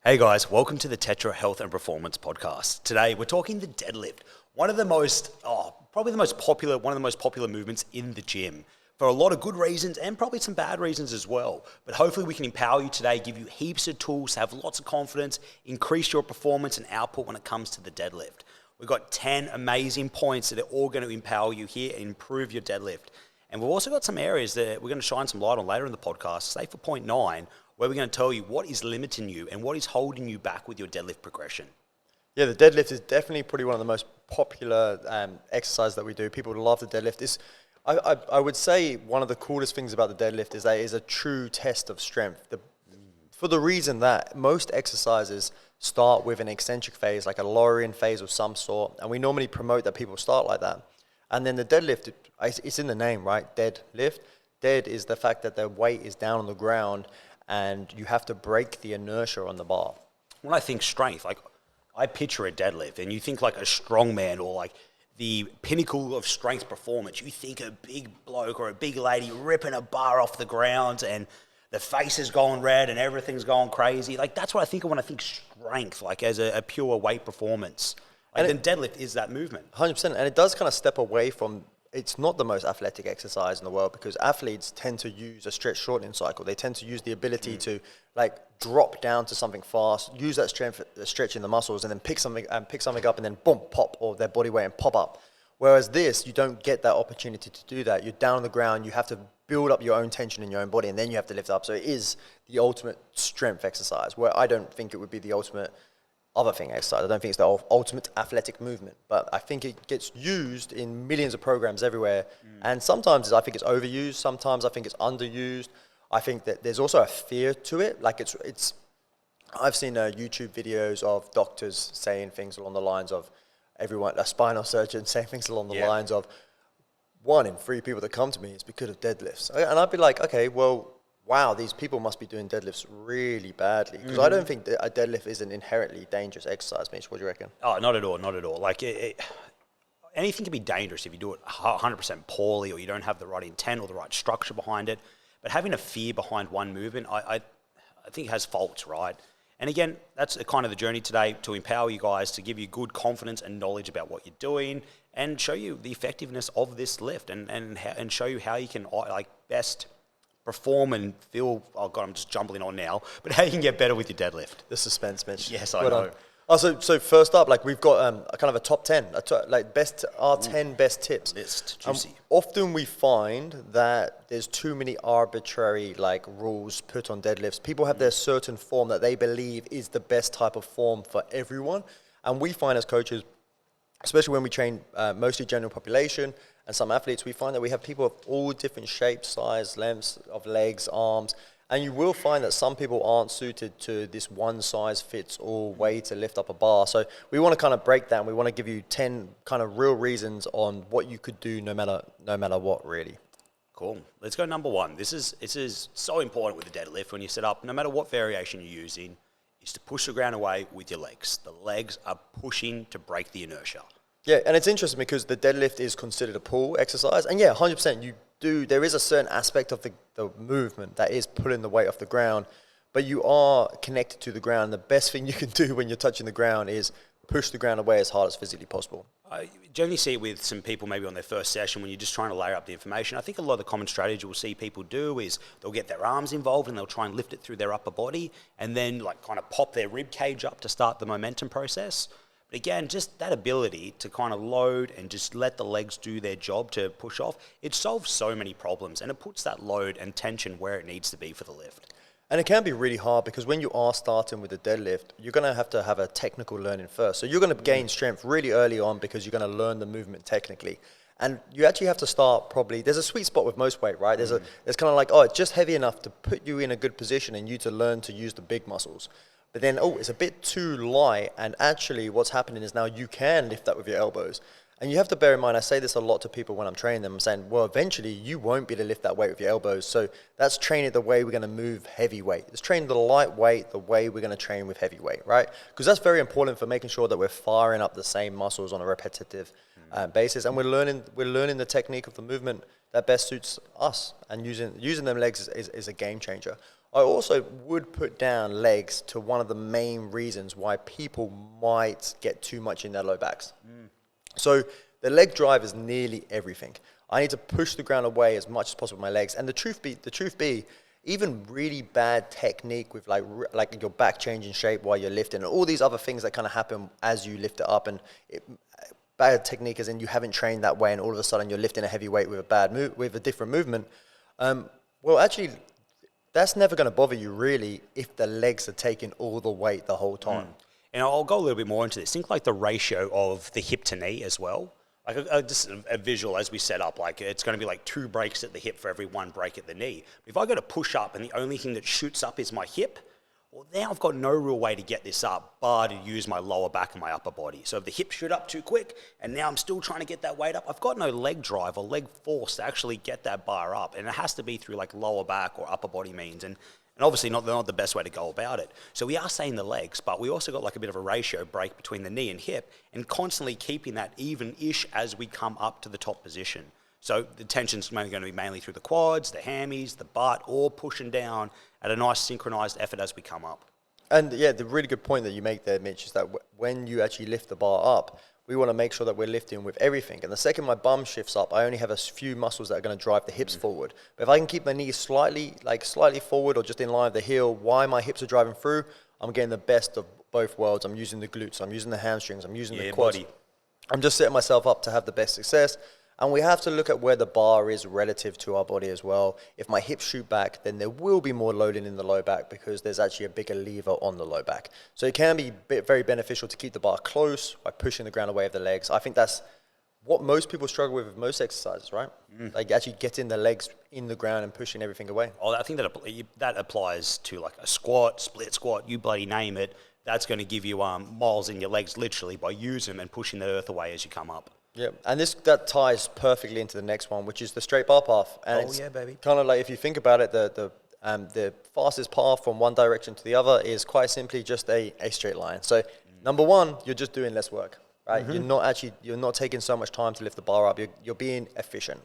Hey guys, welcome to the Tetra Health and Performance Podcast. Today we're talking the deadlift, one of the most popular movements in the gym for a lot of good reasons and probably some bad reasons as well. But hopefully we can empower you today, give you heaps of tools, have lots of confidence, increase your performance and output when it comes to the deadlift. We've got 10 amazing points that are all going to empower you here and improve your deadlift. And we've also got some areas that we're going to shine some light on later in the podcast, say for point 9, where we're going to tell you what is limiting you and what is holding you back with your deadlift progression. Yeah, the deadlift is definitely probably one of the most popular exercises that we do. People love the deadlift. I would say one of the coolest things about the deadlift is that it is a true test of strength. For the reason that most exercises start with an eccentric phase, like a lowering phase of some sort, and we normally promote that people start like that. And then the deadlift, it's in the name, right? Deadlift. Dead is the fact that the weight is down on the ground and you have to break the inertia on the bar. When I think strength, like I picture a deadlift and you think like a strongman or like the pinnacle of strength performance. You think a big bloke or a big lady ripping a bar off the ground and the face is going red and everything's going crazy. Like that's what I think of when I think strength, like as a pure weight performance. Like then deadlift is that movement. 100%. And it does kind of step away from, it's not the most athletic exercise in the world because athletes tend to use a stretch shortening cycle. They tend to use the ability to like drop down to something fast, use that strength, stretching the muscles, and then pick something up and then boom, pop, or their body weight and pop up. Whereas this, you don't get that opportunity to do that. You're down on the ground, you have to build up your own tension in your own body, and then you have to lift up. So it is the ultimate strength exercise, where I don't think it would be the ultimate other thing exercise. I don't think it's the ultimate athletic movement, but I think it gets used in millions of programs everywhere. And sometimes I think it's overused. Sometimes I think it's underused. I think that there's also a fear to it. Like I've seen YouTube videos of doctors saying things along the lines of a spinal surgeon saying things along the lines of 1 in 3 people that come to me is because of deadlifts. And I'd be like, okay, well, wow, these people must be doing deadlifts really badly. Because I don't think that a deadlift is an inherently dangerous exercise, Mitch. What do you reckon? Oh, not at all, not at all. Like anything can be dangerous if you do it 100% poorly or you don't have the right intent or the right structure behind it. But having a fear behind one movement, I think has faults, right? And again, that's kind of the journey today, to empower you guys, to give you good confidence and knowledge about what you're doing and show you the effectiveness of this lift and show you how you can like best perform and feel, oh God, I'm just jumbling on now, but how you can get better with your deadlift. The suspense, Mitch. Yes, I know. Oh, so first up, like we've got a kind of a top 10, our 10 best tips. List, juicy. Often we find that there's too many arbitrary like rules put on deadlifts. People have their certain form that they believe is the best type of form for everyone. And we find as coaches, especially when we train mostly general population and some athletes, we find that we have people of all different shapes, size, lengths of legs, arms, and you will find that some people aren't suited to this one-size-fits-all way to lift up a bar. So we want to kind of break that, and we want to give you 10 kind of real reasons on what you could do no matter what, really. Cool. Let's go number 1. This is so important with the deadlift when you set up, no matter what variation you're using, is to push the ground away with your legs. The legs are pushing to break the inertia. Yeah, and it's interesting because the deadlift is considered a pull exercise. And yeah, 100%, there is a certain aspect of the movement that is pulling the weight off the ground, but you are connected to the ground. The best thing you can do when you're touching the ground is push the ground away as hard as physically possible. I generally see it with some people maybe on their first session when you're just trying to layer up the information. I think a lot of the common strategy we'll see people do is they'll get their arms involved and they'll try and lift it through their upper body and then like kind of pop their rib cage up to start the momentum process. But again, just that ability to kind of load and just let the legs do their job to push off, it solves so many problems and it puts that load and tension where it needs to be for the lift. And it can be really hard because when you are starting with the deadlift, you're going to have a technical learning first. So you're going to gain strength really early on because you're going to learn the movement technically. And you actually have to start probably, there's a sweet spot with most weight, right? There's kind of like, it's just heavy enough to put you in a good position and you to learn to use the big muscles. But then, it's a bit too light, and actually what's happening is now you can lift that with your elbows. And you have to bear in mind, I say this a lot to people when I'm training them, I'm saying, well, eventually you won't be able to lift that weight with your elbows. So that's training the way we're going to move heavy weight. It's training the light weight the way we're going to train with heavy weight, right? Because that's very important for making sure that we're firing up the same muscles on a repetitive basis. And we're learning the technique of the movement that best suits us. And using them legs is a game changer. I also would put down legs to one of the main reasons why people might get too much in their low backs. So the leg drive is nearly everything. I need to push the ground away as much as possible with my legs. And the truth be, even really bad technique with like your back changing shape while you're lifting and all these other things that kind of happen as you lift it up, and bad technique as in you haven't trained that way and all of a sudden you're lifting a heavy weight with a different movement. Well, actually, that's never going to bother you really if the legs are taking all the weight the whole time. And I'll go a little bit more into this. Think like the ratio of the hip to knee as well. Like just a visual as we set up, like it's going to be like 2 breaks at the hip for every 1 break at the knee. If I go to push up and the only thing that shoots up is my hip, well, now I've got no real way to get this up but to use my lower back and my upper body. So if the hip shoot up too quick and now I'm still trying to get that weight up, I've got no leg drive or leg force to actually get that bar up. And it has to be through like lower back or upper body means. And obviously not the best way to go about it. So we are saying the legs, but we also got like a bit of a ratio break between the knee and hip and constantly keeping that even-ish as we come up to the top position. So the tension's going to be mainly through the quads, the hammies, the butt, or pushing down at a nice synchronized effort as we come up. And yeah, the really good point that you make there, Mitch, is that when you actually lift the bar up, we want to make sure that we're lifting with everything. And the second my bum shifts up, I only have a few muscles that are going to drive the hips forward. But if I can keep my knees slightly forward or just in line with the heel while my hips are driving through, I'm getting the best of both worlds. I'm using the glutes, I'm using the hamstrings, I'm using the quads. Body. I'm just setting myself up to have the best success. And we have to look at where the bar is relative to our body as well. If my hips shoot back, then there will be more loading in the low back because there's actually a bigger lever on the low back. So it can be very beneficial to keep the bar close by pushing the ground away with the legs. I think that's what most people struggle with most exercises, right? Like actually getting the legs in the ground and pushing everything away. Oh, I think that applies to like a squat, split squat, you bloody name it. That's going to give you miles in your legs literally by using them and pushing the earth away as you come up. Yeah, and that ties perfectly into the next one, which is the straight bar path. And yeah, baby. Kind of like if you think about it, the fastest path from one direction to the other is quite simply just a straight line. So number one, you're just doing less work, right? You're not taking so much time to lift the bar up. You're being efficient.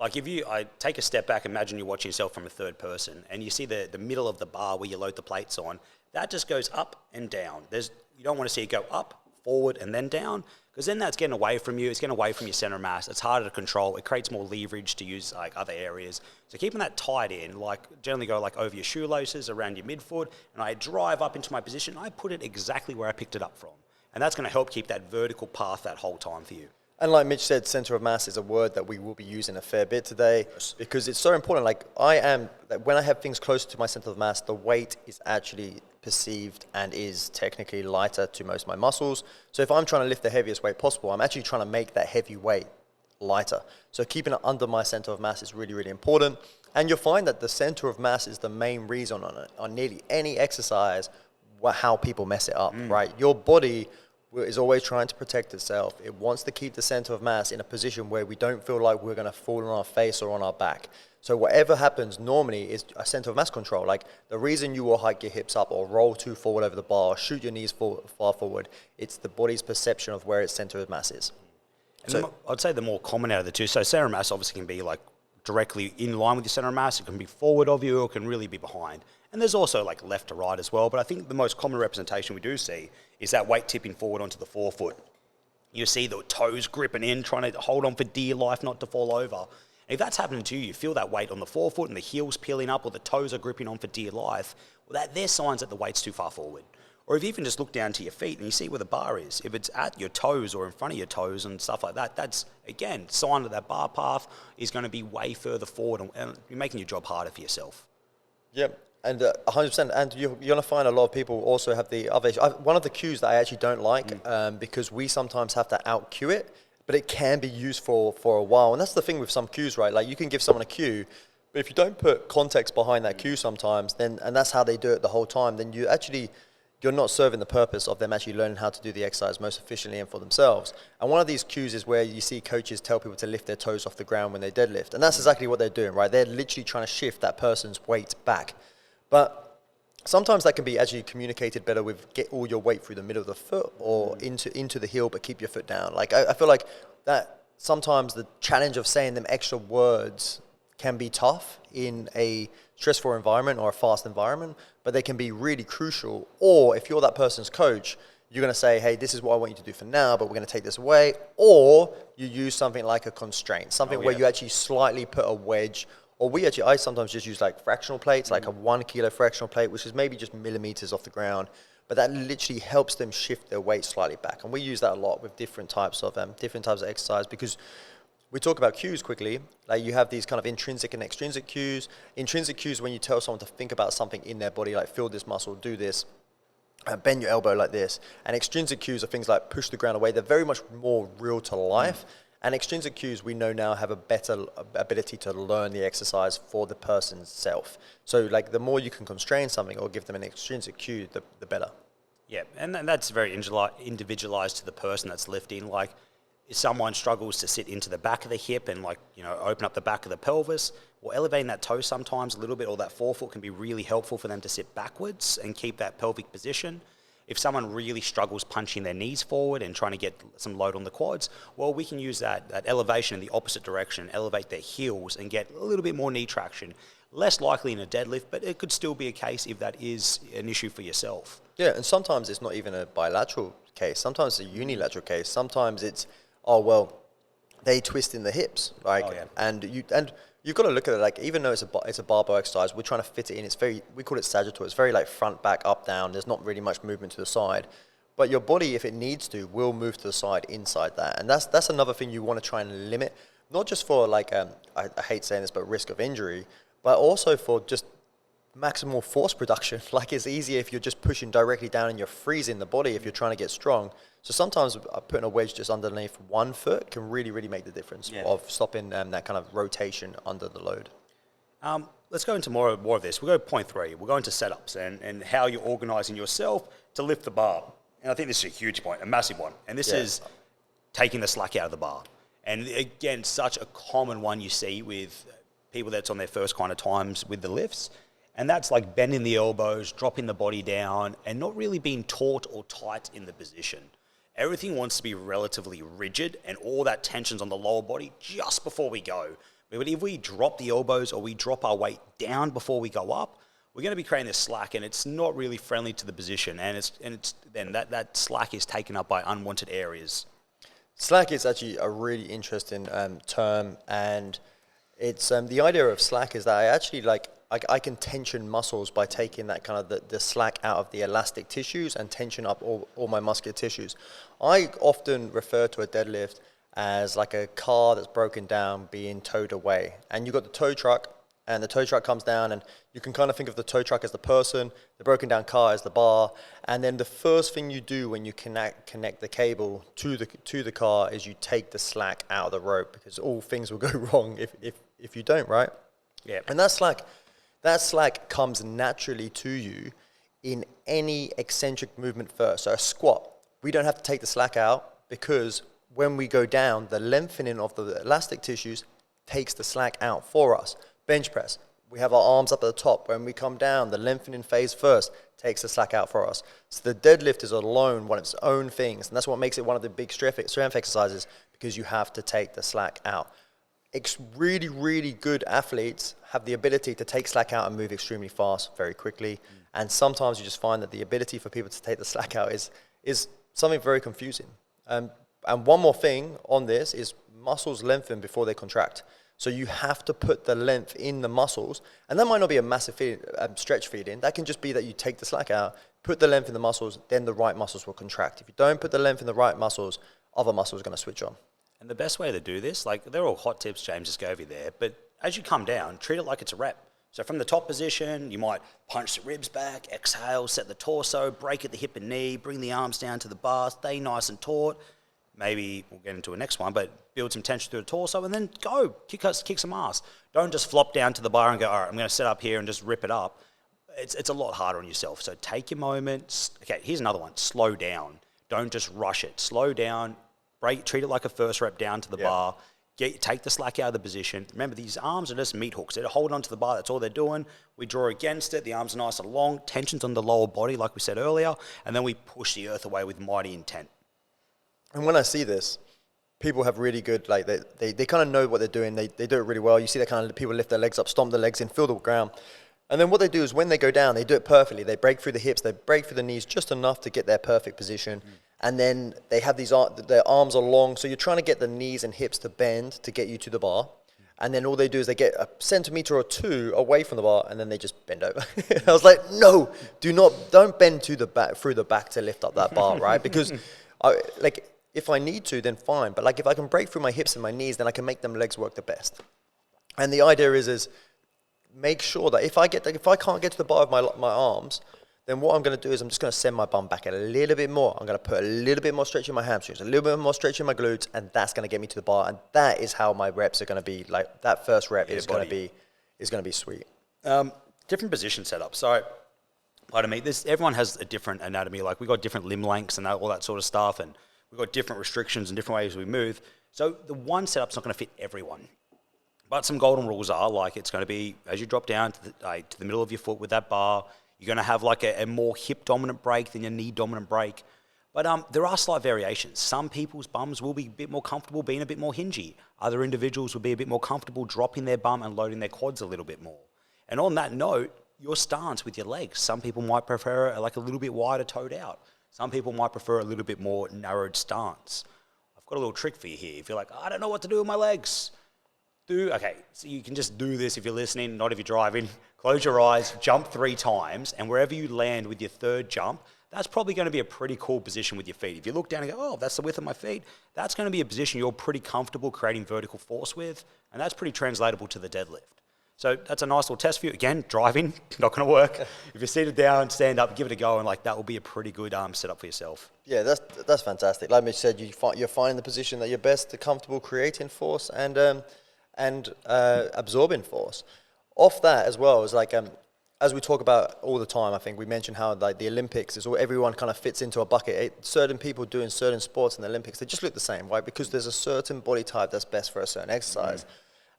Like I take a step back, imagine you're watching yourself from a third person and you see the middle of the bar where you load the plates on, that just goes up and down. You don't want to see it go up, forward, and then down, because then that's getting away from you. It's getting away from your center of mass. It's harder to control. It creates more leverage to use like other areas. So keeping that tight in, like generally go like over your shoelaces, around your midfoot, and I drive up into my position. I put it exactly where I picked it up from. And that's going to help keep that vertical path that whole time for you. And like Mitch said, center of mass is a word that we will be using a fair bit today because it's so important. Like when I have things close to my center of mass, the weight is actually perceived and is technically lighter to most of my muscles. So if I'm trying to lift the heaviest weight possible, I'm actually trying to make that heavy weight lighter. So keeping it under my center of mass is really, really important. And you'll find that the center of mass is the main reason on nearly any exercise how people mess it up, right? Your body is always trying to protect itself. It wants to keep the center of mass in a position where we don't feel like we're going to fall on our face or on our back. So whatever happens normally is a center of mass control. Like the reason you will hike your hips up or roll too forward over the bar, or shoot your knees far forward, it's the body's perception of where its center of mass is. And so I'd say the more common out of the two. So center of mass obviously can be like directly in line with your center of mass. It can be forward of you or it can really be behind. And there's also like left to right as well. But I think the most common representation we do see is that weight tipping forward onto the forefoot. You see the toes gripping in, trying to hold on for dear life not to fall over. And if that's happening to you, you feel that weight on the forefoot and the heels peeling up or the toes are gripping on for dear life, well, they're signs that the weight's too far forward. Or if you even just look down to your feet and you see where the bar is, if it's at your toes or in front of your toes and stuff like that, that's, again, sign that bar path is going to be way further forward and you're making your job harder for yourself. Yep. And 100%, and you're going to find a lot of people also have the other issue. One of the cues that I actually don't like, because we sometimes have to out-cue it, but it can be used for a while. And that's the thing with some cues, right? Like you can give someone a cue, but if you don't put context behind that cue sometimes, then and that's how they do it the whole time, then you're not serving the purpose of them actually learning how to do the exercise most efficiently and for themselves. And one of these cues is where you see coaches tell people to lift their toes off the ground when they deadlift. And that's exactly what they're doing, right? They're literally trying to shift that person's weight back. But sometimes that can be actually communicated better with get all your weight through the middle of the foot or into the heel, but keep your foot down. Like I feel like that sometimes the challenge of saying them extra words can be tough in a stressful environment or a fast environment, but they can be really crucial. Or if you're that person's coach, you're going to say, hey, this is what I want you to do for now, but we're going to take this away. Or you use something like a constraint, something where you actually slightly put a wedge, or I sometimes just use like fractional plates, like a 1 kilo fractional plate, which is maybe just millimeters off the ground, but that literally helps them shift their weight slightly back. And we use that a lot with different types of exercise, because we talk about cues quickly. Like you have these kind of intrinsic and extrinsic cues. Intrinsic cues when you tell someone to think about something in their body, like feel this muscle, do this, bend your elbow like this. And extrinsic cues are things like push the ground away. They're very much more real to life. And extrinsic cues, we know now, have a better ability to learn the exercise for the person's self. So like the more you can constrain something or give them an extrinsic cue, the better. Yeah, and that's very individualized to the person that's lifting. Like if someone struggles to sit into the back of the hip and open up the back of the pelvis, or elevating that toe sometimes a little bit, or that forefoot can be really helpful for them to sit backwards and keep that pelvic position. If someone really struggles punching their knees forward and trying to get some load on the quads, well, we can use that elevation in the opposite direction, elevate their heels and get a little bit more knee traction. Less likely in a deadlift, but it could still be a case if that is an issue for yourself. Yeah, and sometimes it's not even a bilateral case. Sometimes it's a unilateral case. Sometimes it's, oh, well, they twist in the hips, and you've got to look at it like, even though it's a barbell exercise, we're trying to fit it in. We call it sagittal. It's very like front, back, up, down. There's not really much movement to the side, but your body, if it needs to, will move to the side inside that. And that's another thing you want to try and limit, not just for like, I hate saying this, but risk of injury, but also for just maximal force production. Like it's easier if you're just pushing directly down and you're freezing the body if you're trying to get strong. So sometimes putting a wedge just underneath one foot can really, really make the difference of stopping that kind of rotation under the load. Let's go into more of this. We'll go point 3. We'll go into setups and how you're organizing yourself to lift the bar. And I think this is a huge point, a massive one. And this is taking the slack out of the bar. And again, such a common one you see with people that's on their first kind of times with the lifts. And that's like bending the elbows, dropping the body down, and not really being taut or tight in the position. Everything wants to be relatively rigid, and all that tension's on the lower body just before we go. But if we drop the elbows or we drop our weight down before we go up, we're going to be creating this slack, and it's not really friendly to the position. And then that slack is taken up by unwanted areas. Slack is actually a really interesting term, and it's the idea of slack is that I actually I can tension muscles by taking that kind of the slack out of the elastic tissues and tension up all my muscular tissues. I often refer to a deadlift as like a car that's broken down being towed away. And you've got the tow truck, and the tow truck comes down, and you can kind of think of the tow truck as the person, the broken down car as the bar, and then the first thing you do when you connect the cable to the car is you take the slack out of the rope, because all things will go wrong if you don't, right? Yeah. And that slack comes naturally to you in any eccentric movement first. So a squat, we don't have to take the slack out, because when we go down, the lengthening of the elastic tissues takes the slack out for us. Bench press, we have our arms up at the top. When we come down, the lengthening phase first takes the slack out for us. So the deadlift is alone one of its own things, and that's what makes it one of the big strength exercises, because you have to take the slack out. Really, really good athletes have the ability to take slack out and move extremely fast, very quickly. And sometimes you just find that the ability for people to take the slack out is something very confusing. And one more thing on this is muscles lengthen before they contract. So you have to put the length in the muscles. And that might not be a massive stretch feeding. That can just be that you take the slack out, put the length in the muscles, then the right muscles will contract. If you don't put the length in the right muscles, other muscles are going to switch on. And the best way to do this, like they're all hot tips James just gave you there, but as you come down, treat it like it's a rep. So from the top position, you might punch the ribs back, exhale, set the torso, break at the hip and knee, bring the arms down to the bar, stay nice and taut. Maybe we'll get into a next one, but build some tension through the torso and then go, kick some ass. Don't just flop down to the bar and go, all right, I'm going to set up here and just rip it up. It's a lot harder on yourself. So take your moments. Okay, here's another one. Slow down. Don't just rush it. Slow down. Treat it like a first rep down to the bar. Take the slack out of the position. Remember, these arms are just meat hooks. They're holding onto the bar. That's all they're doing. We draw against it. The arms are nice and long. Tension's on the lower body, like we said earlier. And then we push the earth away with mighty intent. And when I see this, people have really good, like they kind of know what they're doing. They do it really well. You see that kind of people lift their legs up, stomp their legs in, feel the ground. And then what they do is when they go down, they do it perfectly. They break through the hips, they break through the knees just enough to get their perfect position. And then they have their arms are long. So you're trying to get the knees and hips to bend to get you to the bar. And then all they do is they get a centimeter or two away from the bar, and then they just bend over. I was like, no, don't bend to the back, through the back to lift up that bar, right? Because if I need to, then fine. But like if I can break through my hips and my knees, then I can make them legs work the best. And the idea is make sure that if I can't get to the bar of my arms, then what I'm going to do is I'm just going to send my bum back a little bit more. I'm going to put a little bit more stretch in my hamstrings, a little bit more stretch in my glutes, and that's going to get me to the bar. And that is how my reps are going to be. Like that first rep is going to be sweet. Different position setup. So, pardon me. Everyone has a different anatomy. Like we got different limb lengths and all that sort of stuff, and we've got different restrictions and different ways we move. So the one setup's not going to fit everyone. But some golden rules are like it's going to be as you drop down to the middle of your foot with that bar. You're going to have like a more hip-dominant break than your knee-dominant break. But there are slight variations. Some people's bums will be a bit more comfortable being a bit more hingy. Other individuals will be a bit more comfortable dropping their bum and loading their quads a little bit more. And on that note, your stance with your legs. Some people might prefer like a little bit wider toed out. Some people might prefer a little bit more narrowed stance. I've got a little trick for you here. If you're like, I don't know what to do with my legs. Okay, so you can just do this if you're listening, not if you're driving. Close your eyes, jump 3 times, and wherever you land with your third jump, that's probably going to be a pretty cool position with your feet. If you look down and go, oh, that's the width of my feet, that's going to be a position you're pretty comfortable creating vertical force with, and that's pretty translatable to the deadlift. So that's a nice little test for you. Again, driving, not going to work. If you're seated down, stand up, give it a go, and like that will be a pretty good setup for yourself. Yeah, that's fantastic. Like Mitch said, you're finding the position that you're best comfortable creating force and absorbing force. Off that as well is like as we talk about all the time, I think we mentioned how like the Olympics is all everyone kind of fits into a bucket. Certain people doing certain sports in the Olympics, they just look the same, right? Because there's a certain body type that's best for a certain exercise.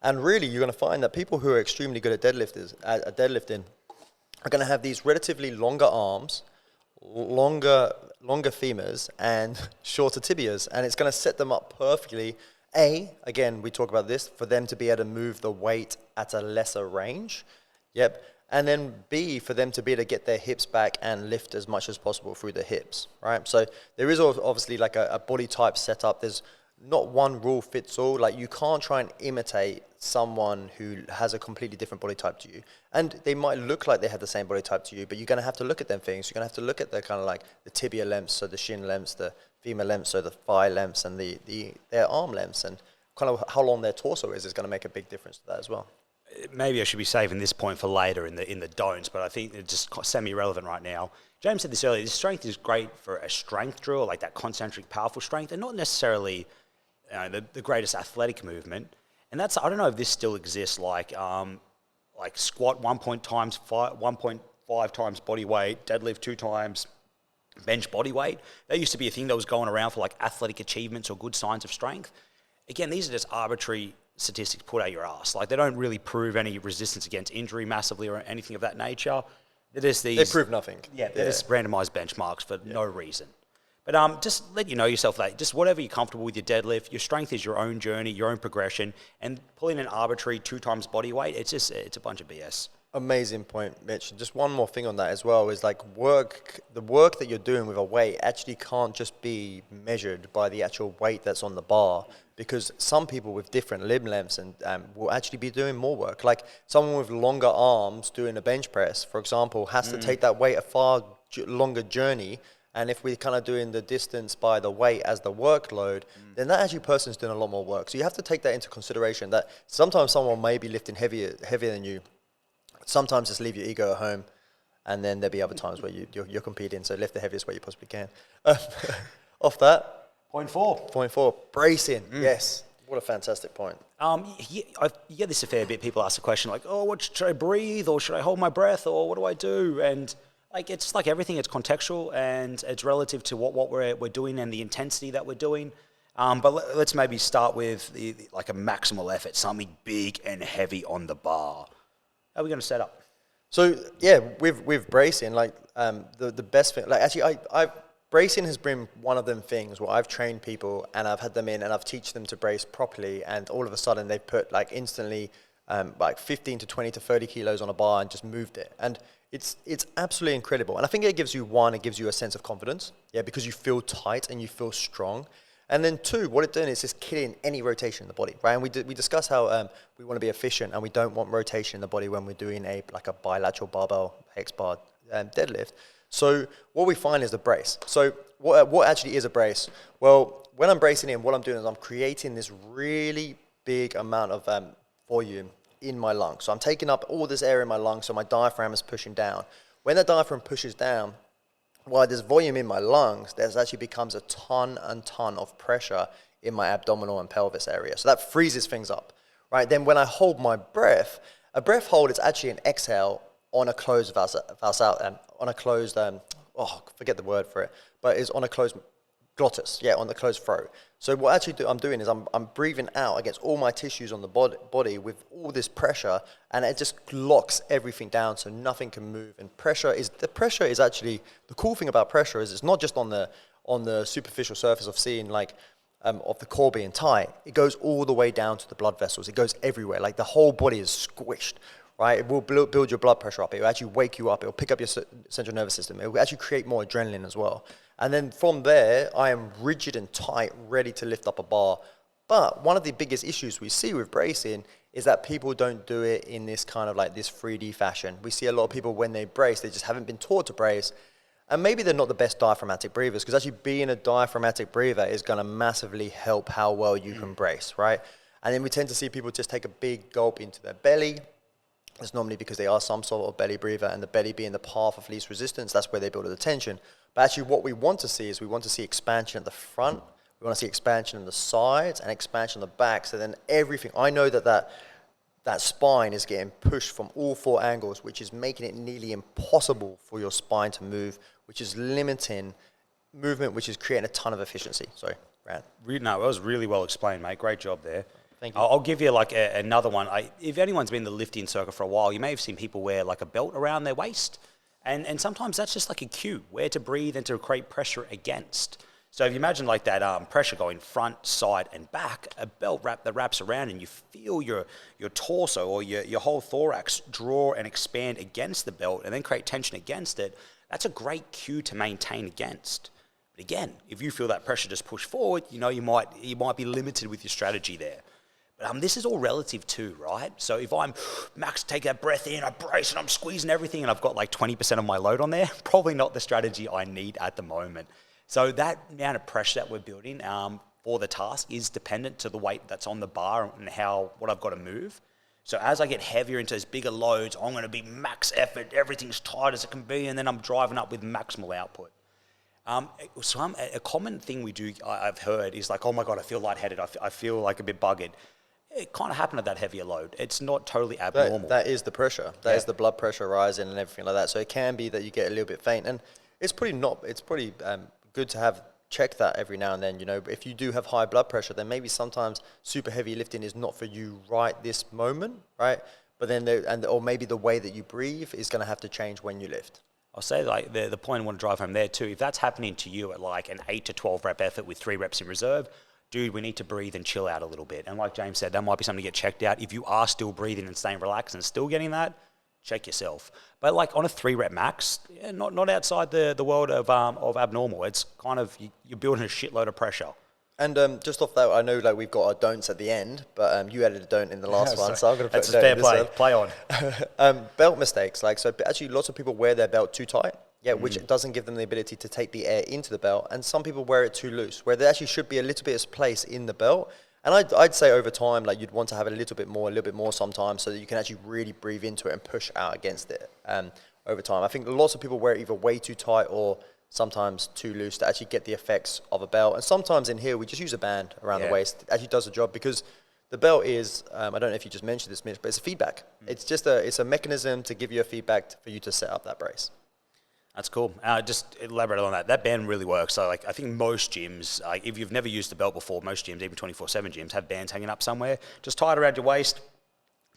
And really, you're going to find that people who are extremely good at deadlifting are going to have these relatively longer arms, longer femurs, and shorter tibias, and it's going to set them up perfectly. Again, we talk about this, for them to be able to move the weight at a lesser range. Yep. And then B, for them to be able to get their hips back and lift as much as possible through the hips, right? So there is obviously like a body type setup. There's not one rule fits all. Like you can't try and imitate someone who has a completely different body type to you. And they might look like they have the same body type to you, but you're going to have to look at them things. You're going to have to look at the kind of like the tibia lengths, so the shin lengths, the femur lengths, so the thigh lengths, and their arm lengths, and kind of how long their torso is going to make a big difference to that as well. Maybe I should be saving this point for later in the don'ts, but I think it's just semi-relevant right now. James said this earlier, this strength is great for a strength drill, like that concentric powerful strength, and not necessarily the greatest athletic movement. And that's, I don't know if this still exists, like squat 1.5 times body weight, deadlift 2 times bench body weight. That used to be a thing that was going around for like athletic achievements or good signs of strength. Again, these are just arbitrary statistics put out your ass. Like they don't really prove any resistance against injury massively or anything of that nature. They're just these. They prove nothing. Yeah, they're just randomized benchmarks for no reason. But just let you know yourself that just whatever you're comfortable with your deadlift, your strength is your own journey, your own progression, and pulling an arbitrary 2 times body weight, it's a bunch of BS. Amazing point, Mitch. Just one more thing on that as well is like the work that you're doing with a weight actually can't just be measured by the actual weight that's on the bar, because some people with different limb lengths and will actually be doing more work. Like someone with longer arms doing a bench press, for example, has to take that weight a far longer journey. And if we're kind of doing the distance by the weight as the workload, then that actually person's doing a lot more work. So you have to take that into consideration, that sometimes someone may be lifting heavier than you. Sometimes just leave your ego at home, and then there'll be other times where you're competing, so lift the heaviest weight you possibly can. Off that. Point four. Bracing. Yes. What a fantastic point. You get this a fair bit. People ask the question like, oh, should I breathe, or should I hold my breath, or what do I do? And like it's like everything, it's contextual and it's relative to what we're doing and the intensity that we're doing. But let's maybe start with like a maximal effort, something big and heavy on the bar. How are we going to set up? So yeah, with bracing, like the best thing, like actually, bracing has been one of them things where I've trained people and I've had them in and I've teach them to brace properly, and all of a sudden they put like instantly like 15 to 20 to 30 kilos on a bar and just moved it. And it's absolutely incredible. And I think it gives you a sense of confidence, because you feel tight and you feel strong. And then two, what it's doing is just killing any rotation in the body, right? And we discuss how we want to be efficient and we don't want rotation in the body when we're doing a bilateral barbell hex bar deadlift. So what we find is the brace. So what actually is a brace? Well, when I'm bracing in, what I'm doing is I'm creating this really big amount of volume in my lungs. So I'm taking up all this area in my lungs, so my diaphragm is pushing down. When the diaphragm pushes down, while there's volume in my lungs, there actually becomes a ton and ton of pressure in my abdominal and pelvis area. So that freezes things up, right? Then when I hold my breath, a breath hold is actually an exhale on a closed forget the word for it, but it's on a closed glottis, on the closed throat. So what actually I'm doing is I'm breathing out against all my tissues on the body with all this pressure, and it just locks everything down so nothing can move. And the pressure is actually, the cool thing about pressure is it's not just on the superficial surface of seeing of the core being tight. It goes all the way down to the blood vessels. It goes everywhere. Like the whole body is squished, right? It will build your blood pressure up. It will actually wake you up. It will pick up your central nervous system. It will actually create more adrenaline as well. And then from there, I am rigid and tight, ready to lift up a bar. But one of the biggest issues we see with bracing is that people don't do it in this kind of like this 3D fashion. We see a lot of people when they brace, they just haven't been taught to brace. And maybe they're not the best diaphragmatic breathers, because actually being a diaphragmatic breather is going to massively help how well you can brace, right? And then we tend to see people just take a big gulp into their belly. It's normally because they are some sort of belly breather, and the belly being the path of least resistance, that's where they build the tension. But actually what we want to see is we want to see expansion at the front, we want to see expansion on the sides, and expansion on the back. So then everything, I know that spine is getting pushed from all four angles, which is making it nearly impossible for your spine to move, which is limiting movement, which is creating a ton of efficiency. Sorry, Grant. No, that was really well explained, mate. Great job there. Thank you. I'll give you another one. If anyone's been in the lifting circuit for a while, you may have seen people wear like a belt around their waist. And sometimes that's just like a cue, where to breathe and to create pressure against. So if you imagine like that pressure going front, side, and back, a belt that wraps around, and you feel your torso or your whole thorax draw and expand against the belt and then create tension against it, that's a great cue to maintain against. But again, if you feel that pressure just push forward, you might be limited with your strategy there. But this is all relative too, right? So if I'm max, take that breath in, I brace and I'm squeezing everything and I've got like 20% of my load on there, probably not the strategy I need at the moment. So that amount of pressure that we're building for the task is dependent to the weight that's on the bar and what I've got to move. So as I get heavier into those bigger loads, I'm going to be max effort, everything's tight as it can be, and then I'm driving up with maximal output. A common thing I've heard is like, oh my God, I feel lightheaded, I feel like a bit buggered. It kind of happened at that heavier load. It's not totally abnormal. That is the pressure. That is the blood pressure rising and everything like that. So it can be that you get a little bit faint, and it's pretty good to have check that every now and then. If you do have high blood pressure, then maybe sometimes super heavy lifting is not for you right this moment, right? But then or maybe the way that you breathe is going to have to change when you lift. I'll say like the point I want to drive home there too. If that's happening to you at like an 8 to 12 rep effort with 3 reps in reserve, dude, we need to breathe and chill out a little bit. And like James said, that might be something to get checked out. If you are still breathing and staying relaxed and still getting that, check yourself. But like on a 3 rep max, not outside the world of abnormal. It's kind of, you're building a shitload of pressure. And just off that, I know like we've got our don'ts at the end, but you added a don't in the last one, so I'm going to put that's a fair play. Play on. Belt mistakes. So actually lots of people wear their belt too tight. Which doesn't give them the ability to take the air into the belt. And some people wear it too loose, where there actually should be a little bit of space in the belt. And I'd say over time, like you'd want to have a little bit more sometimes, so that you can actually really breathe into it and push out against it over time. I think lots of people wear it either way too tight or sometimes too loose to actually get the effects of a belt. And sometimes in here, we just use a band around the waist. It actually does the job, because the belt is, I don't know if you just mentioned this, Mitch, but it's a feedback. It's a mechanism to give you a feedback for you to set up that brace. That's cool. Just elaborate on that. That band really works. So, like, I think most gyms, if you've never used the belt before, most gyms, even 24/7 gyms, have bands hanging up somewhere. Just tie it around your waist,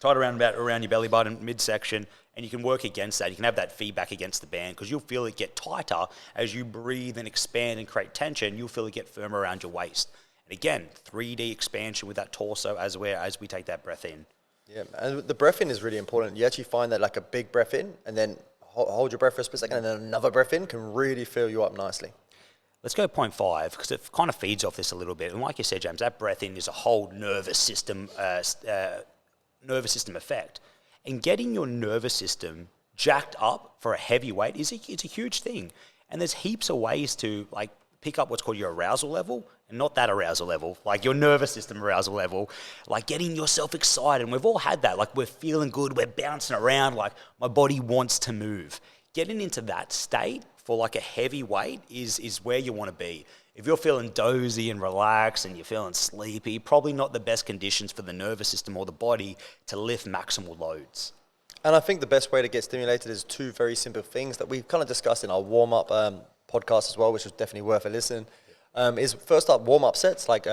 tie it around your belly button, midsection, and you can work against that. You can have that feedback against the band, because you'll feel it get tighter as you breathe and expand and create tension. You'll feel it get firmer around your waist. And again, 3D expansion with that torso as we take that breath in. Yeah, and the breath in is really important. You actually find that like a big breath in and then hold your breath for a split second and then another breath in can really fill you up nicely. Let's go point 5 because it kind of feeds off this a little bit. And like you said, James, that breath in is a whole nervous system effect. And getting your nervous system jacked up for a heavy weight it's a huge thing. And there's heaps of ways to like pick up what's called your arousal level, and not that arousal level, like your nervous system arousal level, like getting yourself excited. And we've all had that. Like we're feeling good, we're bouncing around, like my body wants to move. Getting into that state for like a heavy weight is where you want to be. If you're feeling dozy and relaxed and you're feeling sleepy, probably not the best conditions for the nervous system or the body to lift maximal loads. And I think the best way to get stimulated is 2 very simple things that we've kind of discussed in our warm-up podcast as well, which was definitely worth a listen. Is first up warm-up sets, like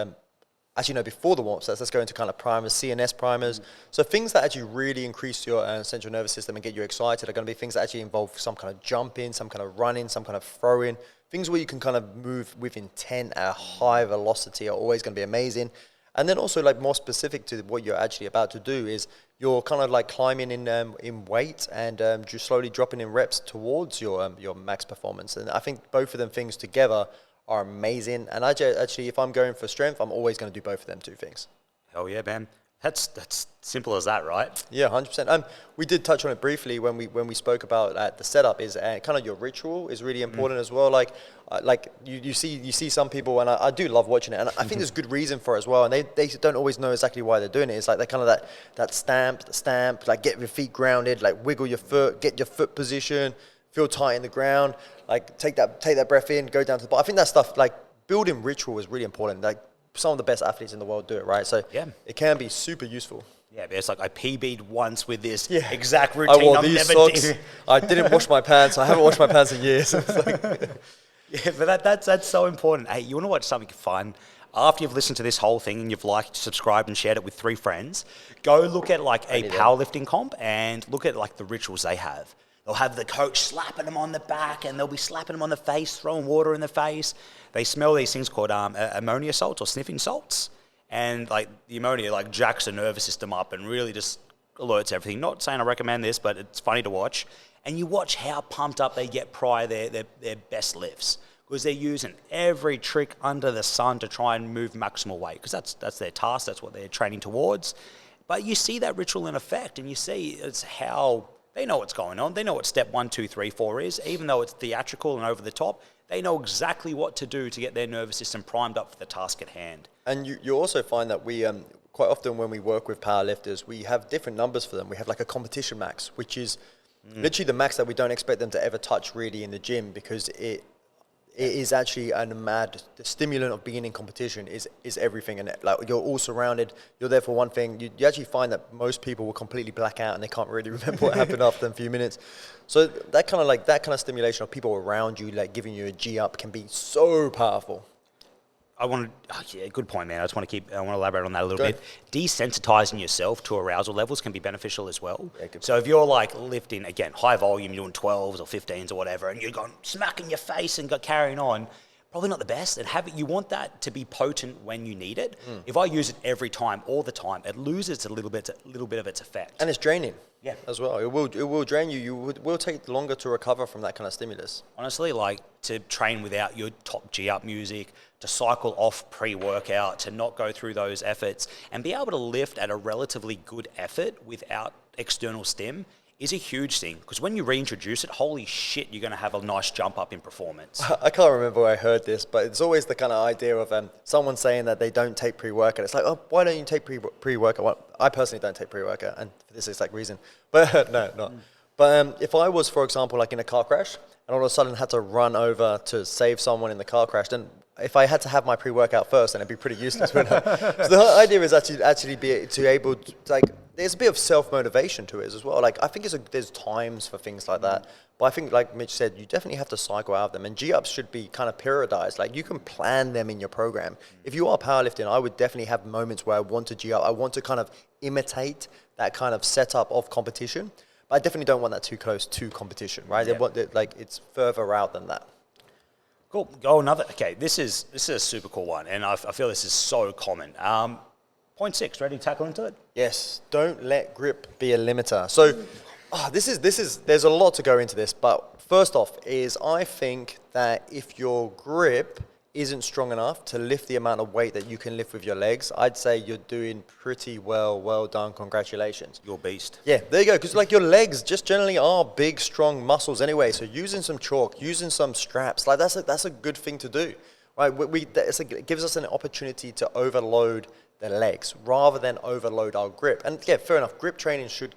before the warm-up sets, let's go into kind of primers, CNS primers. So things that actually really increase your central nervous system and get you excited are going to be things that actually involve some kind of jumping, some kind of running, some kind of throwing. Things where you can kind of move with intent at a high velocity are always going to be amazing. And then also like more specific to what you're actually about to do is you're kind of like climbing in weight and just slowly dropping in reps towards your max performance. And I think both of them things together are amazing. And actually, if I'm going for strength, I'm always going to do both of them 2 things. Hell yeah, man. That's simple as that, right? Yeah, 100%. We did touch on it briefly when we spoke about the setup. Is kind of your ritual is really important as well. Like you see some people, and I do love watching it, and I think there's good reason for it as well. And they don't always know exactly why they're doing it. It's like they kind of that stamp, like get your feet grounded, like wiggle your foot, get your foot position, feel tight in the ground, like take that breath in, go down to the bottom. I think that stuff, like building ritual is really important. Like some of the best athletes in the world do it, right? So yeah, it can be super useful. Yeah, but it's like I PB'd once with this exact routine. I wore these socks. I didn't wash my pants. I haven't washed my pants in years. Yeah, but that's so important. Hey, you want to watch something fun? After you've listened to this whole thing and you've liked, subscribed, and shared it with 3 friends, go look at like a powerlifting comp and look at like the rituals they have. They'll have the coach slapping them on the back and they'll be slapping them on the face, throwing water in the face. They smell these things called ammonia salts or sniffing salts. And like the ammonia like jacks the nervous system up and really just alerts everything. Not saying I recommend this, but it's funny to watch. And you watch how pumped up they get prior their best lifts. Because they're using every trick under the sun to try and move maximal weight. Because that's their task, that's what they're training towards. But you see that ritual in effect and you see it's how they know what's going on. They know what step 1, 2, 3, 4 is. Even though it's theatrical and over the top, they know exactly what to do to get their nervous system primed up for the task at hand. And you also find that we, quite often when we work with powerlifters, we have different numbers for them. We have like a competition max, which is literally the max that we don't expect them to ever touch really in the gym because it is actually the stimulant of being in competition is everything. And like you're all surrounded, you're there for one thing. You actually find that most people will completely black out and they can't really remember what happened after a few minutes. So that kind of stimulation of people around you, like giving you a G up can be so powerful. Good point, man. I want to elaborate on that a little bit. Desensitizing yourself to arousal levels can be beneficial as well. Yeah, so if you're like lifting, again, high volume, you're doing 12s or 15s or whatever, and you're going smacking your face and carrying on, probably not the best. And you want that to be potent when you need it. If I use it every time, all the time, it loses a little bit of its effect. And it's draining. Yeah, as well. It will drain you. It will take longer to recover from that kind of stimulus. Honestly, like to train without your top G-up music, to cycle off pre-workout, to not go through those efforts, and be able to lift at a relatively good effort without external stim is a huge thing. Because when you reintroduce it, holy shit, you're going to have a nice jump up in performance. I can't remember where I heard this, but it's always the kind of idea of someone saying that they don't take pre-workout. It's like, oh, why don't you take pre-workout? Well, I personally don't take pre-workout, and for this exact reason. But no, not. But if I was, for example, like in a car crash, and all of a sudden had to run over to save someone in the car crash, then if I had to have my pre-workout first, then it'd be pretty useless, wouldn't it? So the idea is actually be to able to, like, there's a bit of self-motivation to it as well. Like, I think there's times for things like that. But I think, like Mitch said, you definitely have to cycle out of them. And G-ups should be kind of periodized. Like, you can plan them in your program. If you are powerlifting, I would definitely have moments where I want to G-up. I want to kind of imitate that kind of setup of competition. But I definitely don't want that too close to competition, right? Yeah. It's further out than that. Cool. Go another. Okay, this is a super cool one, and I feel this is so common. Point 6, ready to tackle into it? Yes, don't let grip be a limiter. So, there's a lot to go into this, but first off is I think that if your grip isn't strong enough to lift the amount of weight that you can lift with your legs, I'd say you're doing pretty well. Well done, congratulations. You're a beast. Yeah, there you go, because like your legs just generally are big, strong muscles anyway, so using some chalk, using some straps, like that's a good thing to do, right? It gives us an opportunity to overload the legs rather than overload our grip. And yeah, fair enough. Grip training should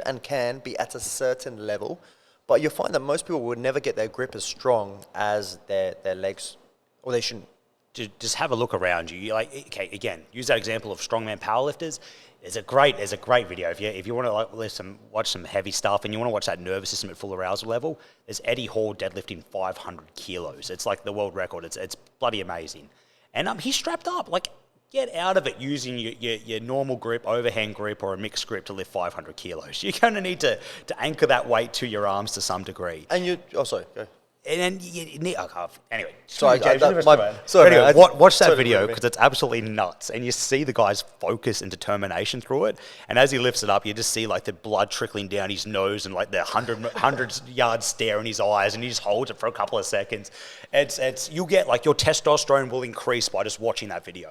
and can be at a certain level, but you'll find that most people would never get their grip as strong as their legs, or they shouldn't. Just have a look around you. Like, okay, again, use that example of strongman powerlifters. There's a great video. If you want to watch some heavy stuff and you want to watch that nervous system at full arousal level, there's Eddie Hall deadlifting 500 kilos. It's like the world record. It's bloody amazing. And he's strapped up. Like, get out of it using your normal grip, overhand grip, or a mixed grip to lift 500 kilos. You're going to need to anchor that weight to your arms to some degree. And sorry, go. And then you need, anyway. Sorry, James, watch that video because it's absolutely nuts. And you see the guy's focus and determination through it. And as he lifts it up, you just see like the blood trickling down his nose and like the 100-yard stare in his eyes. And he just holds it for a couple of seconds. You'll get like your testosterone will increase by just watching that video.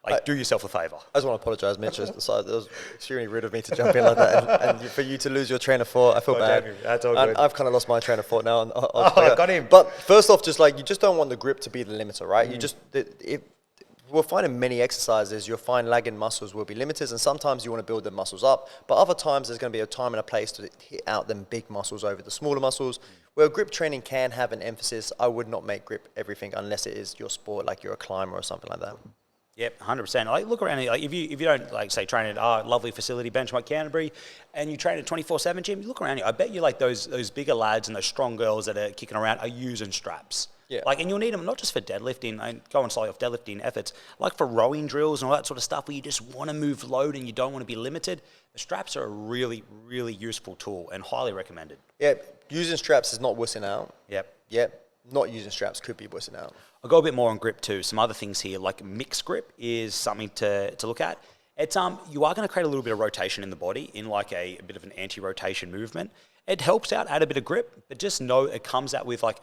Like, do yourself a favour. I just want to apologise, Mitch. It was extremely rude of me to jump in like that, and for you to lose your train of thought. I feel bad. That's all good. I've kind of lost my train of thought now. I got him. But first off, just like you just don't want the grip to be the limiter, right? We'll find in many exercises, you'll find lagging muscles will be limiters, and sometimes you want to build the muscles up, but other times there's going to be a time and a place to hit out them big muscles over the smaller muscles. Where grip training can have an emphasis, I would not make grip everything unless it is your sport, like you're a climber or something like that. Yep, 100%. Like, look around. Like, if you don't, like, say, train at a lovely facility, Benchmark Canterbury, and you train at 24/7 gym, you look around you. I bet you like those bigger lads and those strong girls that are kicking around are using straps. Yeah. Like, and you'll need them not just for deadlifting and going slightly off deadlifting efforts, like for rowing drills and all that sort of stuff where you just want to move load and you don't want to be limited. The straps are a really, really useful tool and highly recommended. Yeah, using straps is not wussing out. Yep. Not using straps could be wussing out. I'll go a bit more on grip too. Some other things here, like mixed grip is something to look at. It's you are going to create a little bit of rotation in the body in like a bit of an anti-rotation movement. It helps out, add a bit of grip, but just know it comes out with like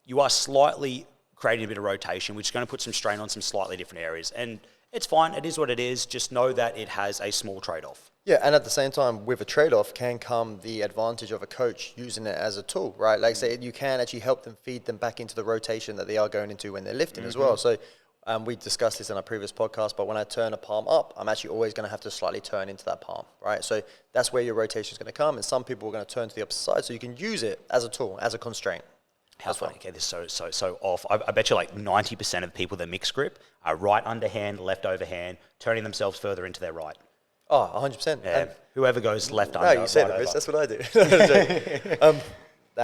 you are slightly creating a bit of rotation, which is going to put some strain on some slightly different areas. And it's fine, it is what it is. Just know that it has a small trade-off. Yeah, and at the same time, with a trade-off can come the advantage of a coach using it as a tool, right? Like say, you can actually help them feed them back into the rotation that they are going into when they're lifting as well. So we discussed this in our previous podcast, but when I turn a palm up, I'm actually always going to have to slightly turn into that palm, right? So that's where your rotation is going to come, and some people are going to turn to the opposite side, so you can use it as a tool, as a constraint. How funny. Okay, this is so off. I bet you like 90% of people that mix grip are right underhand, left overhand, turning themselves further into their right. Oh, 100%. Yeah. Whoever goes left under. No, you say that, Rich. That's what I do.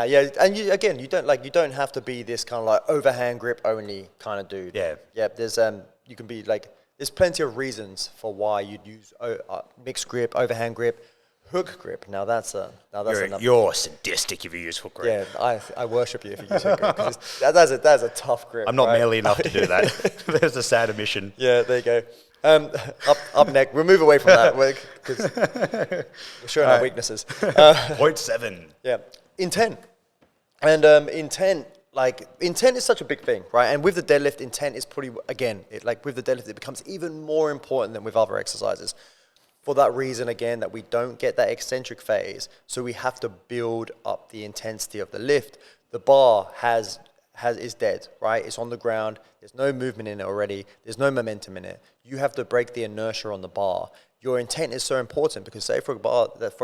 Yeah, and you don't have to be this kind of like overhand grip only kind of dude. Yeah. Yeah. There's you can be like there's plenty of reasons for why you'd use mixed grip, overhand grip, hook grip. Now that's you're sadistic if you use hook grip. Yeah, I worship you if you use hook grip. That's a tough grip. I'm not manly enough to do that. There's a sad admission. Yeah, there you go. Up next, we'll move away from that because we're showing our weaknesses. 0.7. Yeah, intent. And intent is such a big thing, right? And with the deadlift, intent is pretty, again, with the deadlift, it becomes even more important than with other exercises. For that reason, again, that we don't get that eccentric phase, so we have to build up the intensity of the lift. The bar is dead, right? It's on the ground. There's no movement in it already. There's no momentum in it. You have to break the inertia on the bar. Your intent is so important because say for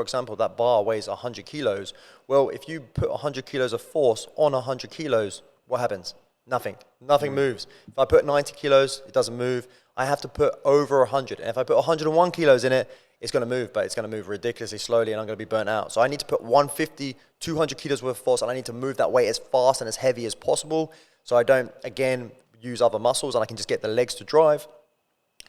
example, that bar weighs 100 kilos. Well, if you put 100 kilos of force on 100 kilos, what happens? Nothing. Nothing moves. If I put 90 kilos, it doesn't move. I have to put over 100. And if I put 101 kilos in it, it's going to move, but it's going to move ridiculously slowly and I'm going to be burnt out. So I need to put 150, 200 kilos worth of force and I need to move that weight as fast and as heavy as possible so I don't, again, use other muscles and I can just get the legs to drive.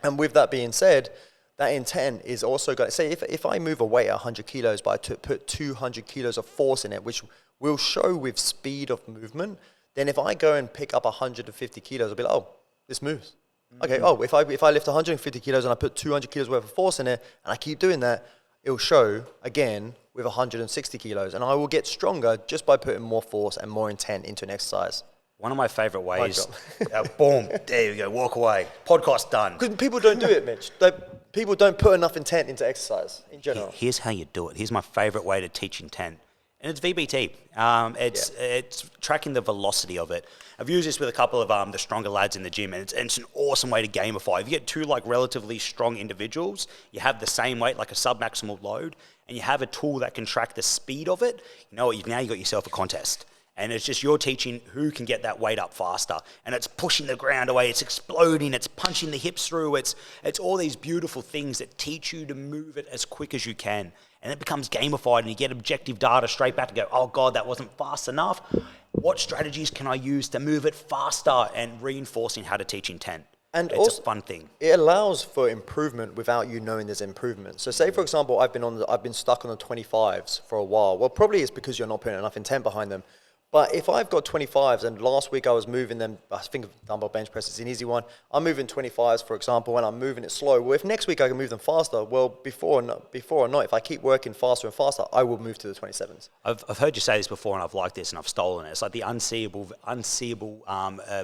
And with that being said, that intent is also going to, say if I move a weight at 100 kilos, but I put 200 kilos of force in it, which will show with speed of movement, then if I go and pick up 150 kilos, I'll be like, oh, this moves. Okay, if I lift 150 kilos and I put 200 kilos worth of force in it, and I keep doing that, it'll show again with 160 kilos, and I will get stronger just by putting more force and more intent into an exercise. One of my favorite ways, boom, there you go, walk away. Podcast done. Because people don't do it, Mitch. People don't put enough intent into exercise in general. Here's how you do it. Here's my favorite way to teach intent. And it's VBT. It's tracking the velocity of it. I've used this with a couple of the stronger lads in the gym, and it's an awesome way to gamify. If you get two like relatively strong individuals, you have the same weight, like a sub-maximal load, and you have a tool that can track the speed of it, you know what, now you got yourself a contest. And it's just you're teaching who can get that weight up faster. And it's pushing the ground away, it's exploding, it's punching the hips through, it's all these beautiful things that teach you to move it as quick as you can. And it becomes gamified and you get objective data straight back to go, oh God, that wasn't fast enough. What strategies can I use to move it faster, and reinforcing how to teach intent? And it's also a fun thing. It allows for improvement without you knowing there's improvement. So say, for example, I've been stuck on the 25s for a while. Well, probably it's because you're not putting enough intent behind them. But if I've got 25s and last week I was moving them, I think of dumbbell bench press, it's an easy one. I'm moving 25s, for example, and I'm moving it slow. Well, if next week I can move them faster, well, before or not, if I keep working faster and faster, I will move to the 27s. I've heard you say this before, and I've liked this, and I've stolen it. It's like the unseeable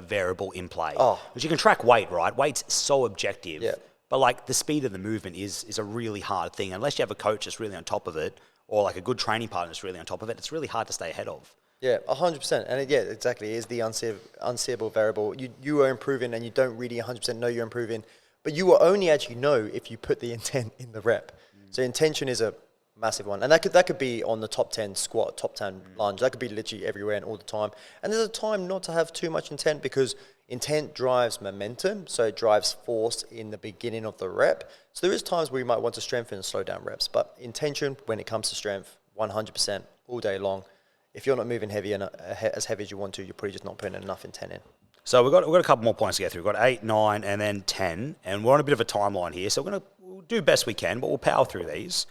variable in play. Oh. Because you can track weight, right? Weight's so objective. Yeah. But like the speed of the movement is a really hard thing. Unless you have a coach that's really on top of it, or like a good training partner that's really on top of it, it's really hard to stay ahead of. Yeah, 100%. And exactly. It is the unseeable variable. You are improving and you don't really 100% know you're improving, but you will only actually know if you put the intent in the rep. So intention is a massive one. And that could be on the top 10 squat, top 10 lunge. That could be literally everywhere and all the time. And there's a time not to have too much intent, because intent drives momentum. So it drives force in the beginning of the rep. So there is times where you might want to strengthen and slow down reps, but intention when it comes to strength, 100% all day long. If you're not moving heavy and as heavy as you want to, you're probably just not putting enough intent in. So we've got a couple more points to go through. We've got 8, 9, and then 10. And we're on a bit of a timeline here. So we'll do best we can, but we'll power through these.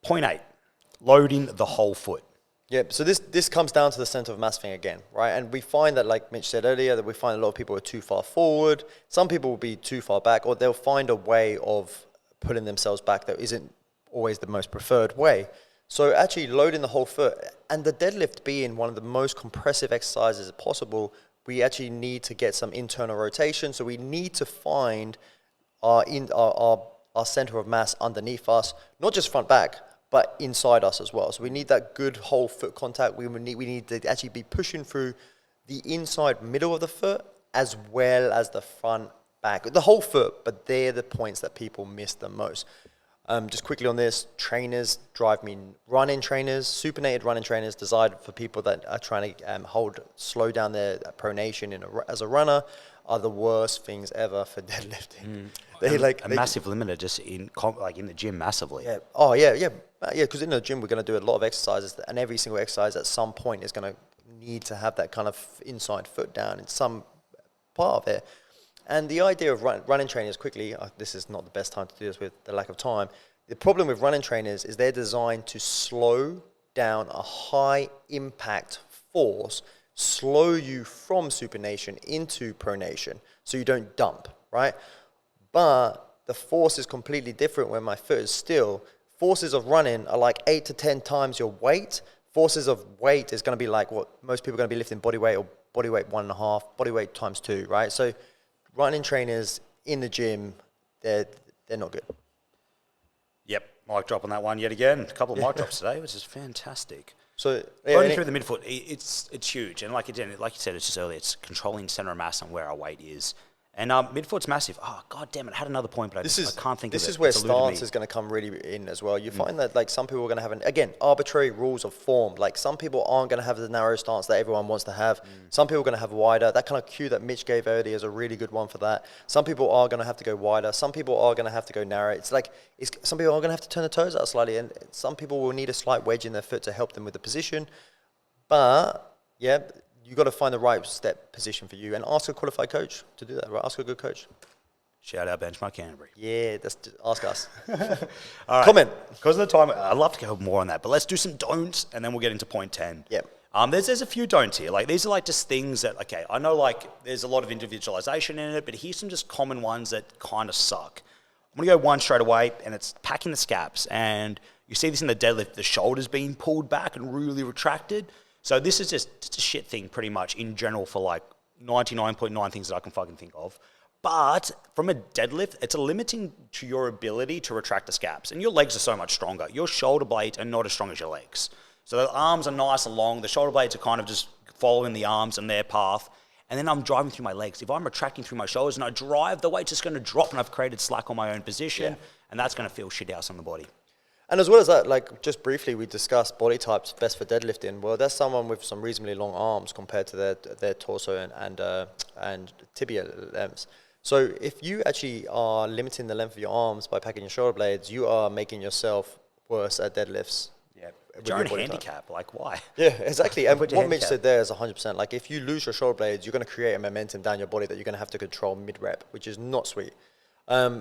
Point 8, loading the whole foot. Yeah, so this comes down to the center of mass thing again, right? And we find that, like Mitch said earlier, that we find a lot of people are too far forward. Some people will be too far back, or they'll find a way of pulling themselves back that isn't always the most preferred way. So actually loading the whole foot, and the deadlift being one of the most compressive exercises possible, we actually need to get some internal rotation. So we need to find our center of mass underneath us, not just front back, but inside us as well. So we need that good whole foot contact. We need to actually be pushing through the inside middle of the foot as well as the front back, the whole foot, but they're the points that people miss the most. Just quickly on this, trainers drive me, running trainers, supinated running trainers designed for people that are trying to slow down their pronation as a runner, are the worst things ever for deadlifting. Massive limiter just in the gym massively. Yeah. Oh, yeah. Because in the gym, we're going to do a lot of exercises, and every single exercise at some point is going to need to have that kind of inside foot down in some part of it. And the idea of running trainers quickly, this is not the best time to do this with the lack of time. The problem with running trainers is they're designed to slow down a high impact force, slow you from supination into pronation, so you don't dump, right? But the force is completely different when my foot is still. Forces of running are like 8 to 10 times your weight. Forces of weight is going to be like what most people are going to be lifting body weight, or body weight 1.5, body weight times 2, right? So running trainers in the gym, they're not good. Yep, mic drop on that one yet again. A couple of mic drops today, which is fantastic. So running through the midfoot, it's huge, and like you said, it's just earlier, it's controlling center of mass and where our weight is. And midfoot's massive. Oh, God damn it. I had another point, but I can't think of it. This is where stance is going to come really in as well. You find that like some people are going to have, again, arbitrary rules of form. Like some people aren't going to have the narrow stance that everyone wants to have. Some people are going to have wider. That kind of cue that Mitch gave earlier is a really good one for that. Some people are going to have to go wider. Some people are going to have to go narrow. It's like, some people are going to have to turn the toes out slightly. And some people will need a slight wedge in their foot to help them with the position. But, yeah, you got to find the right step position for you, and ask a qualified coach to do that, right? Ask a good coach. Shout out Benchmark Canterbury. Yeah, ask us. All right. Comment. Because of the time, I'd love to go more on that, but let's do some don'ts, and then we'll get into point 10. Yep. There's a few don'ts here. Like these are like just things that, okay, I know like there's a lot of individualization in it, but here's some just common ones that kind of suck. I'm gonna go one straight away, and it's packing the scaps. And you see this in the deadlift, the shoulders being pulled back and really retracted. So this is just a shit thing pretty much in general for like 99.9 things that I can fucking think of. But from a deadlift, it's a limiting to your ability to retract the scaps. And your legs are so much stronger. Your shoulder blades are not as strong as your legs. So the arms are nice and long. The shoulder blades are kind of just following the arms and their path. And then I'm driving through my legs. If I'm retracting through my shoulders and I drive, the weight's just going to drop, and I've created slack on my own position. Yeah. And that's going to feel shit house on the body. And as well as that, like just briefly, we discussed body types best for deadlifting. Well, that's someone with some reasonably long arms compared to their torso and tibia lengths. So if you actually are limiting the length of your arms by packing your shoulder blades, you are making yourself worse at deadlifts. Yeah, it's your own handicap. Like, why? Yeah, exactly. And what Mitch said there is 100%. Like, if you lose your shoulder blades, you're going to create a momentum down your body that you're going to have to control mid-rep, which is not sweet.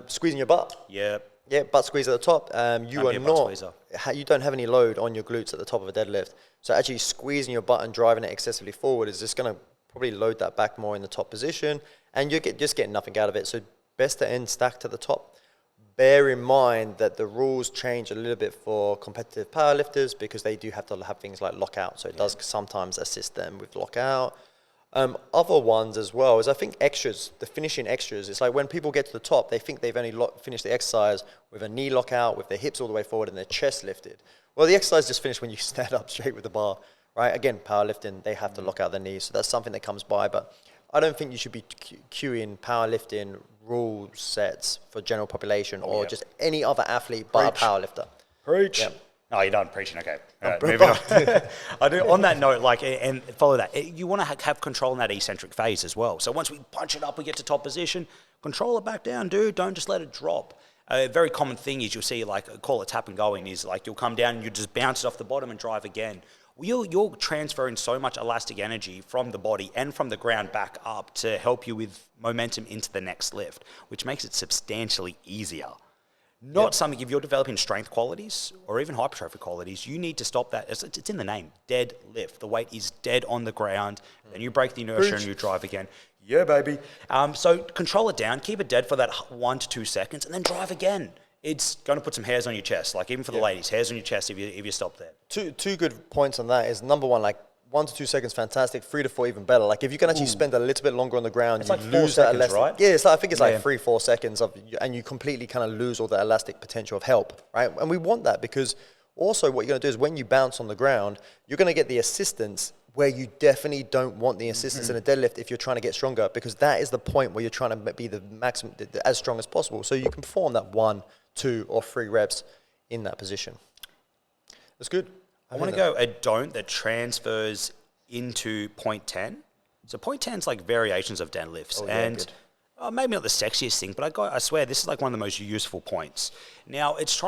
Squeezing your butt. Yeah. Yeah, butt squeeze at the top. You don't have any load on your glutes at the top of a deadlift. So actually squeezing your butt and driving it excessively forward is just going to probably load that back more in the top position, and you're just getting nothing out of it. So best to end stacked at the top. Bear in mind that the rules change a little bit for competitive powerlifters because they do have to have things like lockout. So it does sometimes assist them with lockout. Other ones as well is, I think, extras, the finishing extras. It's like when people get to the top, they think they've only finished the exercise with a knee lockout, with their hips all the way forward and their chest lifted. Well, the exercise just finished when you stand up straight with the bar, right? Again, powerlifting, they have to lock out their knees. So that's something that comes by. But I don't think you should be queuing powerlifting rule sets for general population or just any other athlete but a powerlifter. Preach. Yep. No, you're done preaching. Okay. Moving on. I do. On that note, like, and follow that. You want to have control in that eccentric phase as well. So once we punch it up, we get to top position. Control it back down, dude. Don't just let it drop. A very common thing is you'll see, like, call it tap and going, is like you'll come down and you just bounce it off the bottom and drive again. Well, you're transferring so much elastic energy from the body and from the ground back up to help you with momentum into the next lift, which makes it substantially easier. Not something, if you're developing strength qualities or even hypertrophy qualities, you need to stop that. It's in the name, dead lift. The weight is dead on the ground. Then you break the inertia and you drive again. Yeah, baby. So control it down, keep it dead for that 1 to 2 seconds, and then drive again. It's going to put some hairs on your chest, like even for the ladies, hairs on your chest if you stop there. Two good points on that is, number one, like 1 to 2 seconds, fantastic. 3 to 4, even better. Like if you can actually spend a little bit longer on the ground, it's you like lose 4 that seconds, elastic. right? Yeah, I think it's like 3-4 seconds and you completely kind of lose all the elastic potential of help, right? And we want that because also what you're going to do is when you bounce on the ground, you're going to get the assistance where you definitely don't want the assistance in a deadlift if you're trying to get stronger, because that is the point where you're trying to be the maximum, as strong as possible. So you can perform that 1, 2, or 3 reps in that position. That's good. I want to go a don't that transfers into point 10. So point 10 is like variations of deadlifts. Maybe not the sexiest thing, but I swear this is like one of the most useful points. Now, it's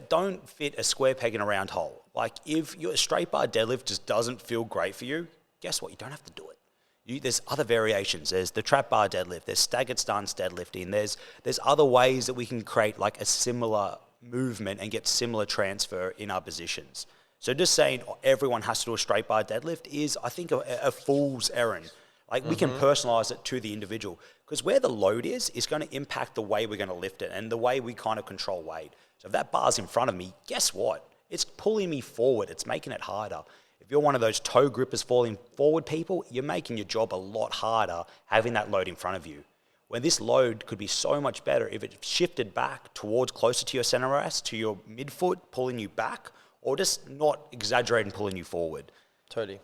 don't fit a square peg in a round hole. Like if your straight bar deadlift just doesn't feel great for you, guess what? You don't have to do it. There's other variations. There's the trap bar deadlift. There's staggered stance deadlifting. There's other ways that we can create like a similar movement and get similar transfer in our positions. So just saying everyone has to do a straight bar deadlift is, I think, a fool's errand. Like we can personalize it to the individual, because where the load is going to impact the way we're going to lift it and the way we kind of control weight. So if that bar's in front of me, guess what? It's pulling me forward. It's making it harder. If you're one of those toe grippers falling forward people, you're making your job a lot harder having that load in front of you. When this load could be so much better if it shifted back towards closer to your center mass, to your midfoot, pulling you back, or just not exaggerating pulling you forward. Totally.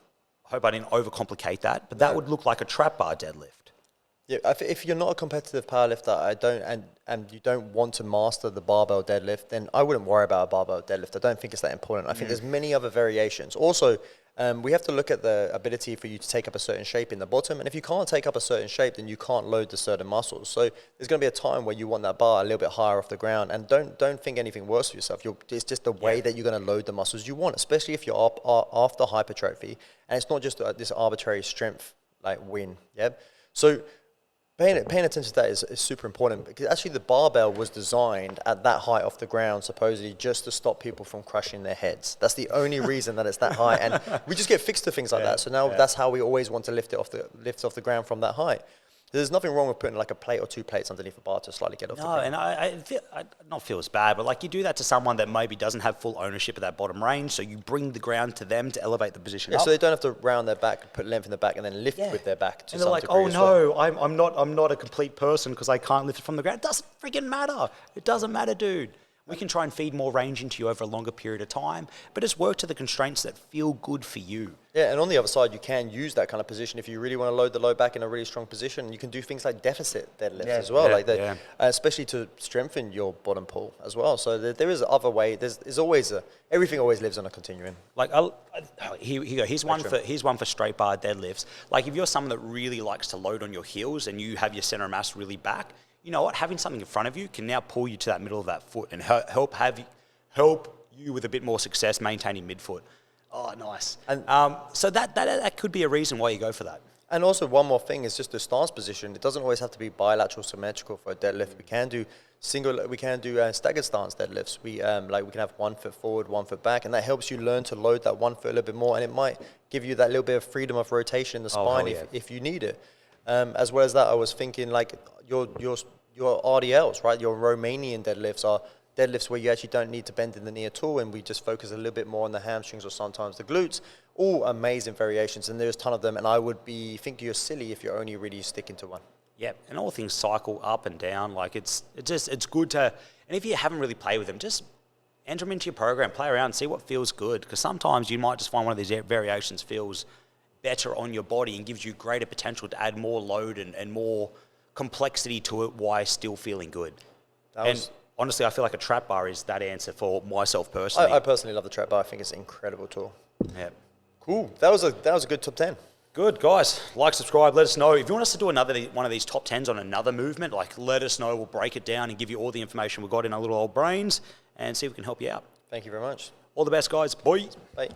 I hope I didn't overcomplicate that, but that would look like a trap bar deadlift. Yeah, if you're not a competitive powerlifter, and you don't want to master the barbell deadlift, then I wouldn't worry about a barbell deadlift. I don't think it's that important. I think there's many other variations. Also, we have to look at the ability for you to take up a certain shape in the bottom. And if you can't take up a certain shape, then you can't load the certain muscles. So there's going to be a time where you want that bar a little bit higher off the ground. And don't think anything worse for yourself. It's just the way that you're going to load the muscles you want, especially if you're after hypertrophy. And it's not just this arbitrary strength like win. Yeah. So Paying attention to that is super important, because actually the barbell was designed at that height off the ground, supposedly just to stop people from crushing their heads. That's the only reason that it's that high, and we just get fixed to things like that. So now that's how we always want to lift off the ground from that height. There's nothing wrong with putting like a plate or 2 plates underneath a bar to slightly get off the ground. No, and I not feel as bad, but like you do that to someone that maybe doesn't have full ownership of that bottom range, so you bring the ground to them to elevate the position up. So they don't have to round their back, put length in the back, and then lift with their back to and some they're like, degree oh as well. no, I'm not a complete person because I can't lift it from the ground. It doesn't freaking matter. It doesn't matter, dude. We can try and feed more range into you over a longer period of time, but just work to the constraints that feel good for you. Yeah, and on the other side, you can use that kind of position if you really want to load the low back in a really strong position. You can do things like deficit deadlifts as well, especially to strengthen your bottom pull as well. So there is other way. There's always everything always lives on a continuum. Like here's one for straight bar deadlifts. Like if you're someone that really likes to load on your heels and you have your center of mass really back, you know what? Having something in front of you can now pull you to that middle of that foot and help you with a bit more success maintaining midfoot. Oh, nice. And so that could be a reason why you go for that. And also one more thing is just the stance position. It doesn't always have to be bilateral symmetrical for a deadlift. We can do staggered stance deadlifts. We can have 1 foot forward, 1 foot back, and that helps you learn to load that 1 foot a little bit more, and it might give you that little bit of freedom of rotation in the spine if you need it. As well as that, I was thinking like your RDLs, right? Your Romanian deadlifts are deadlifts where you actually don't need to bend in the knee at all, and we just focus a little bit more on the hamstrings or sometimes the glutes. All amazing variations, and there's a ton of them, and I would think you're silly if you're only really sticking to one. Yep, and all things cycle up and down. Like it's good to, and if you haven't really played with them, just enter them into your program, play around, see what feels good, because sometimes you might just find one of these variations feels better on your body and gives you greater potential to add more load and more complexity to it while still feeling good. Honestly, I feel like a trap bar is that answer for myself personally. I personally love the trap bar. I think it's an incredible tool. Yeah. Cool. That was a good top 10. Good, guys. Like, subscribe, let us know. If you want us to do one of these top 10s on another movement, like let us know. We'll break it down and give you all the information we've got in our little old brains and see if we can help you out. Thank you very much. All the best, guys. Bye. Bye.